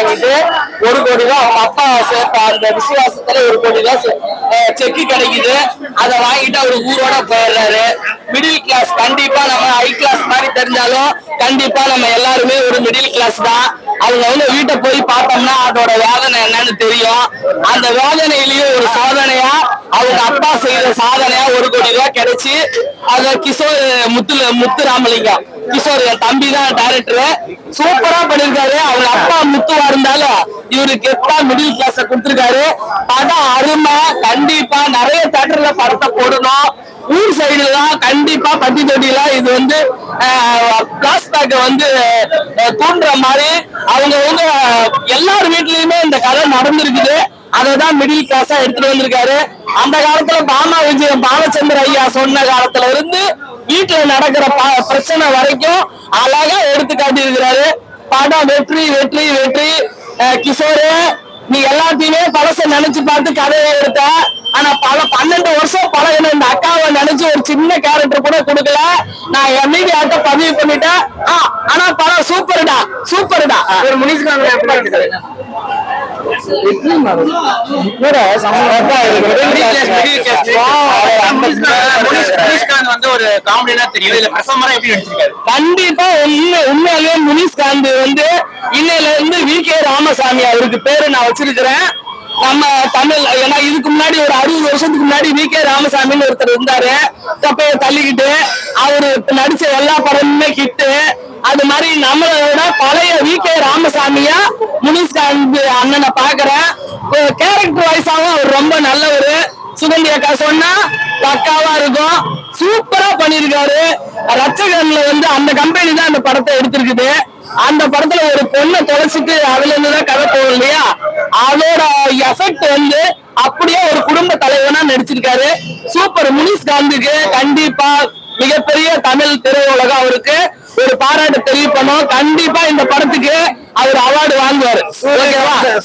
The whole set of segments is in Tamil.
வாங்கிட்டு 1 கோடி ரூபாய் அவங்க அப்பா சேர்த்த அந்த விசுவாசத்துல 1 கோடி ரூபாய் செக்கு கிடைக்குது. அதை வாங்கிட்டு அவரு ஊரோட போயிடுறாரு. மிடில் கிளாஸ் கண்டிப்பா நம்ம ஹை கிளாஸ் மாதிரி தெரிஞ்சாலும் கண்டிப்பா நம்ம எல்லாருமே ஒரு மிடில் கிளாஸ் தான். அவங்க வந்து வீட்டை போய் பார்த்தோம்னா அதோட வேதனை என்னன்னு தெரியும். அந்த வேதனையிலயும் ஒரு சோதனையா அவங்க அப்பா செய்த சாதனையா 1 கோடி ரூபாய் கிடைச்சு அத கிஷோர் முத்துராமலிங்கம் கிஷோர் என் தம்பி தான் டைரக்டர், சூப்பரா பண்ணிருக்காரு. அவங்க அப்பா முத்துவா இருந்தாலும் இவருக்கு எப்பா மிடில் கிளாஸ கொடுத்திருக்காரு. படம் அருமை. கண்டிப்பா நிறைய தியேட்டர்ல படத்தை போடணும். ஊர் சைடுல தான் கண்டிப்பா பட்டி தொட்டில இது வந்து பிளாஸ்பேக் வந்து தூண்டுற மாதிரி அவங்க வந்து எல்லார் வீட்லயுமே இந்த கதை நடந்திருக்குது. அததான் மிடில் கிளாஸா எடுத்துட்டு வந்திருக்காரு. அந்த காலத்துல பாலச்சந்திர ஐயா சொன்ன காலத்துல இருந்து வீட்டுல நடக்கிற பிரச்சனை வரைக்கும் அழகா எடுத்து காட்டி இருக்கிறாரு. படம் வெற்றி வெற்றி வெற்றி. கிஷோரு, நீ எல்லாத்தையுமே பழச நினைச்சு பார்த்து கதையை எடுத்த. ஆனா 12 வருஷம் பழகின இந்த அக்காவை நினைச்சு ஒரு சின்ன கேரக்டர் கூட கொடுக்கல. நான் என்னைக்கு ஆட்ட பதிவு பண்ணிட்டேன். ஆனா படம் சூப்பர்டா சூப்பர்டா. ஒரு கண்டிப்பா உண்மையாலே முனிஷ்காந்த் வந்து இன்னையில இருந்து வி.கே. ராமசாமி அவருக்கு பேரு நான் வச்சிருக்கிறேன். நம்ம தமிழ், ஏன்னா இதுக்கு முன்னாடி ஒரு 60 வருஷத்துக்கு முன்னாடி வி.கே. ராமசாமின்னு ஒருத்தர் இருந்தாரு. தப்பைய தள்ளிக்கிட்டு அவரு நடிச்ச எல்லா படமுமே ஹிட்டு. அது மாதிரி நம்மளோட பழைய வி.கே. ராமசாமியா முனிஷ்காந்த் அண்ணனை பாக்குறேன். கேரக்டர் வைஸாவும் அவர் ரொம்ப நல்லவரு. சுகந்தி அக்கா சொன்னா பக்காவா இருக்கும். சூப்பரா பண்ணிருக்காரு. ரச்சகன்ல வந்து அந்த கம்பெனி தான் அந்த படத்தை எடுத்திருக்குது. அந்த படத்துல ஒரு பொண்ணை தொலைச்சிட்டு அதுல இருந்துதான் கதை போகும் இல்லையா, அதோட எஃபெக்ட் வந்து அப்படியே ஒரு குடும்ப தலைவனா நடிச்சிருக்காரு. சூப்பர். முனிஷ்காந்துக்கு கண்டிப்பா மிகப்பெரிய தமிழ் திரையுலகம் அவருக்கு ஒரு பாராட்டு தெரிவிப்போம். கண்டிப்பா இந்த படத்துக்கு அவர் அவார்டு வாங்குவாரு.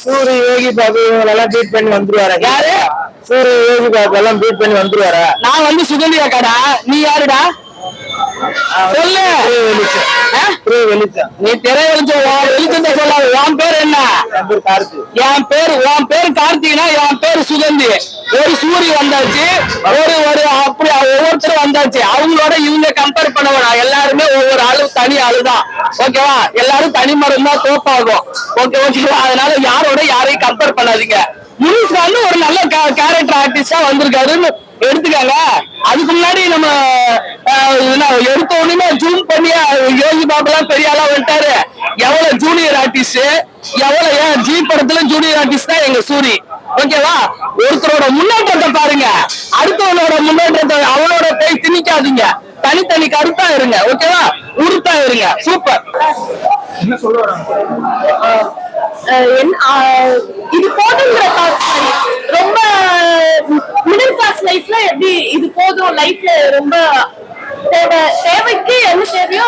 சூரிய யோகி பாபு எல்லாம் பீட் பண்ணி வந்துருவாரு. யாரு? சூரிய யோகி பாபு எல்லாம் பீட் பண்ணி வந்துருவாரு. நான் வந்து சுகந்தி அக்காடா. நீ யாருடா சொல்லு. நீ திரை வெளிச்சம் சொல்லாது. உன் பேர் என்ன? என் பேர் கார்த்திகனா, என் பேர் சுகந்தி. ஒரு சூரிய வந்தாச்சு, ஒரு அப்படி ஒவ்வொருத்தரும் வந்தாச்சு. அவங்களோட இவங்க கம்பேர் பண்ண வேணாம். எல்லாருமே ஒவ்வொரு ஆளு தனி ஆளுதான். ஓகேவா? எல்லாரும் தனி மரம் தான் தோப்பாகும். ஓகேவா? அதனால யாரோட யாரையும் கம்பேர் பண்ணாதீங்க. முனிஷ்காந்த் ஒரு நல்ல கேரக்டர் ஆர்டிஸ்டா வந்திருக்காருன்னு எடுத்துக்காங்க. அதுக்கு முன்னாடி நம்ம எடுத்த உடனே ஜூம் பண்ணி யோகி பாபு எல்லாம் பெரிய ஆளா வந்துட்டாரு. எவ்வளவு ஜூனியர் ஆர்டிஸ்ட், எவ்வளவு ஏன் ஜி படத்துல ஜூனியர் ஆர்டிஸ்ட் தான் எங்க சூரி. ஓகேவா? ஒருத்தரோட முன்னேற்றத்தை பாருங்க, அடுத்தவனோட முன்னேற்றத்தை அவனோட போய் திணிக்காதீங்க. தனித்தனி கருத்தா இருங்க. ஓகேவா? உருத்தா இருங்க. சூப்பர். என்ன சொல்ல வராங்க? இது போதுங்கிற ரொம்ப மிடில் கிளாஸ் லைஃப்ல எப்படி இது போதும், லைஃப்ல ரொம்ப தேவைக்கு என்ன தேவையோ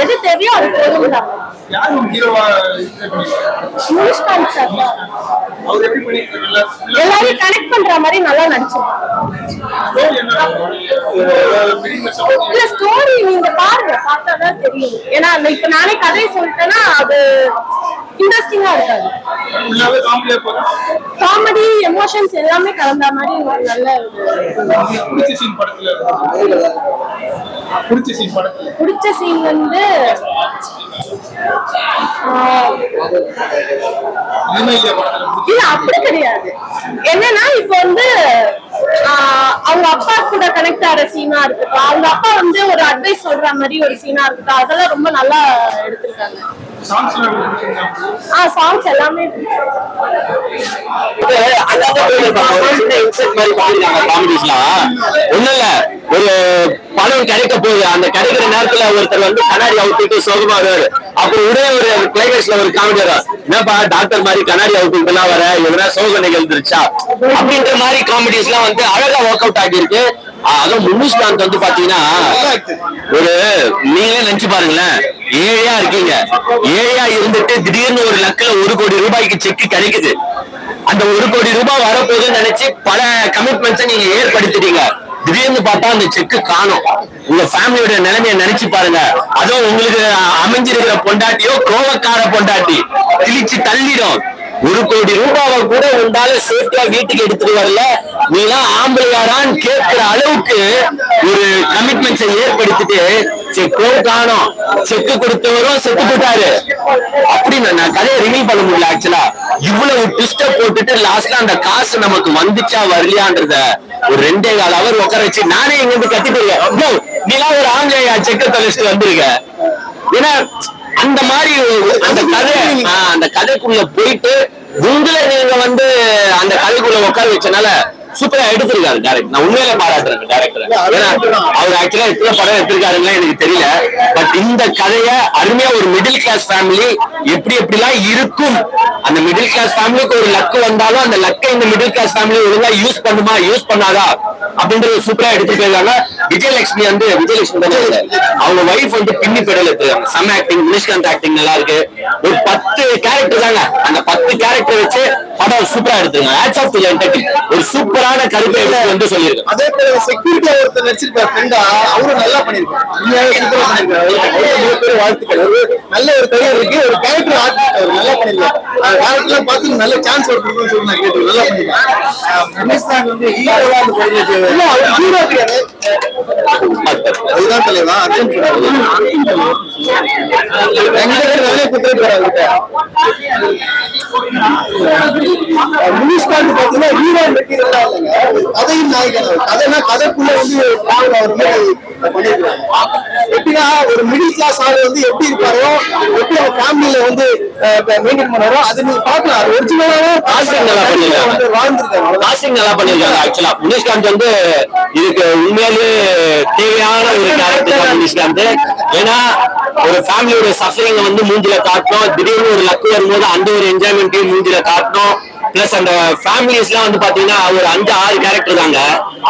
எது தேவையோ அது போதும். முனிஷ்காந்த் சார் எல்லாரையும் கனெக்ட் பண்ற மாதிரி நல்லா நடிச்சிருக்காங்க. ஸ்டோரி நீங்க பாருங்க, பார்த்தாதான் தெரியும். ஏன்னா இப்ப நானே கதையை சொல்லிட்டேன்னா அது இன்ட்ரெஸ்டிங்கா இருக்காது. காமெடி எமோஷன்ஸ் எல்லாமே கலந்த மாதிரி நல்ல பிடிச்ச சீன் வந்து இல்ல அப்படி கிடையாது. என்னன்னா இப்ப வந்து அவங்க அப்பா கூட கனெக்ட் ஆகிற சீனா இருக்கட்டும், அவங்க அப்பா வந்து ஒரு அட்வைஸ் சொல்ற மாதிரி ஒரு சீனா இருக்கட்டும், அதெல்லாம் ரொம்ப நல்லா எடுத்திருக்காங்க. சாங்ஸ் எல்லாமே ஒண்ணு இல்ல, ஒரு படம் கிடைக்க போகுது. அந்த கிடைக்கிற நேரத்துல ஒருத்தர் வந்து கண்ணாடி அவுத்துட்டு சோகமா வருவாரு. அப்ப உடனே ஒரு கிளைமேக்ஸ்ல ஒரு காமெடி வரும். என்னப்பா டாக்டர் மாதிரி கண்ணாடி அவுத்துட்டு எல்லாம் வர, எதுனா சோக நிகழ்ந்துருச்சா அப்படின்ற மாதிரி காமெடிஸ் எல்லாம் வந்து அழகா ஒர்க் அவுட் ஆகிருக்கு. அதுவும் முனிஷ்காந்த் வந்து பாத்தீங்கன்னா ஒரு நீங்களே நினைச்சு பாருங்களேன், ஏழையா இருக்கீங்க, ஏழையா இருந்துட்டு திடீர்னு ஒரு லக்கில் 1 கோடி ரூபாய்க்கு செக் கிடைக்குது. அந்த 1 கோடி ரூபாய் வரப்போகுதுன்னு நினைச்சு பல கமிட்மெண்ட்ஸை நீங்க ஏற்படுத்திட்டீங்க. திடீர்னு பார்த்தா அந்த செக்கு காணும். உங்க ஃபேமிலியோட நிலைமையை நினைச்சு பாருங்க. அதுவும் உங்களுக்கு அமைஞ்சிருக்கிற பொண்டாட்டியோ கோவக்கார பொண்டாட்டி கிழிச்சு தள்ளிடும். 1 கோடி ரூபாவை கூட உண்டால சேஃப்டியா வீட்டுக்கு எடுத்துட்டு வரல, நீலாம் ஆம்பளையாரான்னு கேட்கிற அளவுக்கு ஒரு கமிட்மெண்ட்ஸை ஏற்படுத்திட்டு செக்கும் காணும், செக்கு கொடுத்தவரும் செத்து போட்டாரு அப்படின்னு நான் கதையை ரிவீல் பண்ண முடியல. ஆக்சுவலா இவ்வளவு ட்விஸ்ட போட்டுட்டு லாஸ்ட்ல அந்த காசு நமக்கு வந்துச்சா வரலையான்றத ஒரு 2.25 ஹவர் உட்கார வச்சு நானே இங்க இருந்து கத்திட்டு இருக்கேன். நீலாம் ஒரு ஆம்பளையா செக்க தொலைச்சிட்டு வந்திருக்க. ஏன்னா அந்த மாதிரி அந்த கதைக்குள்ள போயிட்டு உங்களை நீங்க வந்து அந்த கதைக்குள்ள உட்கார வச்சனால சூப்பரா எடுத்திருக்காரு டைரக்டர். நான் உண்மையில பாராட்டுறேன் டைரக்டர். ஏன்னா அவர் ஆக்சுவலா எத்தனை படம் எடுத்திருக்காருன்னு எனக்கு தெரியல. பட் இந்த கதைய அருமையா ஒரு மிடில் கிளாஸ் ஃபேமிலி எப்படிலாம் இருக்கும், அந்த மிடில் கிளாஸ் ஃபேமிலிக்கு ஒரு லக்கு வந்தாலும் அந்த லக்கை இந்த மிடில் கிளாஸ் ஃபேமிலி ஒழுங்கா யூஸ் பண்ணுமா யூஸ் பண்ணாதா அப்படின்றது சூப்பரா எடுத்துட்டு போயிருக்காங்க. விஜயலட்சுமி தானே அவங்க வைஃப் வந்து பின்னி பெடல் எடுத்துருக்காங்க. செம்ம ஆக்டிங், நிஷ்காந்த் ஆக்டிங் நல்லா இருக்கு. ஒரு 10 கேரக்டர் தாங்க, அந்த 10 கேரக்டர் வச்சு படம் சூப்பரா எடுத்துருங்க. Hats off to entertain. ஒரு சூப்பரான கருத்தை வந்து சொல்லியிருக்கேன். அதே போல செக்யூரிட்டி ஒருத்தர் நடிச்சிருக்காரு ஃப்ரெண்டா, அவரும் நல்லா பண்ணிருக்காரு. சூப்பரா பண்ணிருக்காரு. வாழ்த்துக்கள். நல்ல ஒரு கரியர் இருக்கு. ஒரு கேரக்டர் ஆர்டிஸ்ட் அவர் நல்லா பண்ணிருக்காரு. கேரக்டர்லாம் பார்த்து நல்ல சான்ஸ் கொடுக்கணும்னு சொல்லி நான் கேட்டு நல்லா பண்ணிருக்காங்க. வந்து ஹீரோவா அந்த படத்துக்கு இல்ல, அவர் ஹீரோ கிடையாது. அதுதான் தலைவா அர்ஜுன் நிறைய குதிரை அவர்கிட்ட. மினிஸ்காந்து பாத்தீங்கன்னா ஹீரோ மெட்டீரியல் இல்லைங்க, கதையும் நாயகன். கதைனா கதைக்குள்ள வந்து அவர் பண்ணிருக்காங்க. எப்படின்னா ஒரு மிடில் கிளாஸ் ஆளு வந்து எப்படி இருப்பாரோ, எப்படி அவங்க ஃபேமிலியில வந்து மெயின்டைன் பண்ணாரோ அது நீங்க பாக்கலாம். ஒரிஜினலாவே காஸ்டிங் நல்லா பண்ணிருக்காங்க. ஆக்சுவலா முனிஷ்காந்த் வந்து இதுக்கு உண்மையிலேயே தேவையான ஒரு கேரக்டர் தான் முனிஷ்காந்த். ஏன்னா ஒரு ஃபேமிலியோட சஃபரிங் வந்து மூஞ்சில காட்டணும், திடீர்னு ஒரு லக்கு வரும்போது அந்த ஒரு என்ஜாய்மெண்ட்டையும் மூஞ்சில காட்டணும். பிளஸ் அந்த ஃபேமிலிஸ் எல்லாம் வந்து பாத்தீங்கன்னா ஒரு 5-6 கேரக்டர் தாங்க.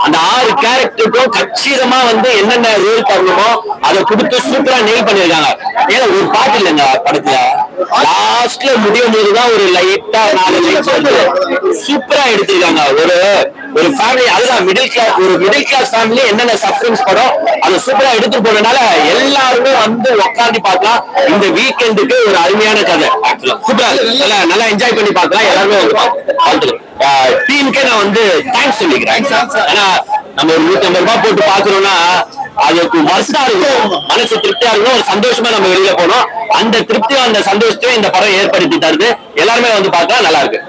அந்த 6 கேரக்டருக்கும் கச்சிதமா வந்து என்னென்ன ரோல் பண்ணணுமோ அதை கொடுத்து சூப்பரா நெயில் பண்ணிருக்காங்க. ஏன்னா ஒரு பாட்டு இல்லைங்க படத்துல, லாஸ்ட்ல முடியும் போதுதான் ஒரு லைட்டா 4 லைட்ஸ் வந்து சூப்பரா எடுத்திருக்காங்க. ஒரு ஃபேமிலி, அதுதான் ஒரு மிடில் கிளாஸ் ஃபேமிலி என்னென்ன சஃபரிங்ஸ் படம் அதை சூப்பரா எடுத்துட்டு போனதுனால எல்லாருமே வந்து உட்காந்து பார்க்கலாம். இந்த வீக்கெண்டுக்கு ஒரு அருமையான கதை. ஆக்சுவலா சூப்பரா நல்லா என்ஜாய் பண்ணி பார்க்கலாம். எல்லாருமே வந்து டீமுக்கே நான் வந்து தேங்க்ஸ் சொல்லிக்கிறேன். ஏன்னா நம்ம ஒரு 150 ரூபாய் போட்டு பாக்குறோம்னா அதுக்கு மனசா இருக்கும், மனசு திருப்தியா இருக்கும், ஒரு சந்தோஷமா நம்ம வெளியில போனோம். அந்த திருப்தியும் அந்த சந்தோஷத்தையும் இந்த படம் ஏற்படுத்தி தருது. எல்லாருமே வந்து பார்த்தா நல்லா இருக்கு.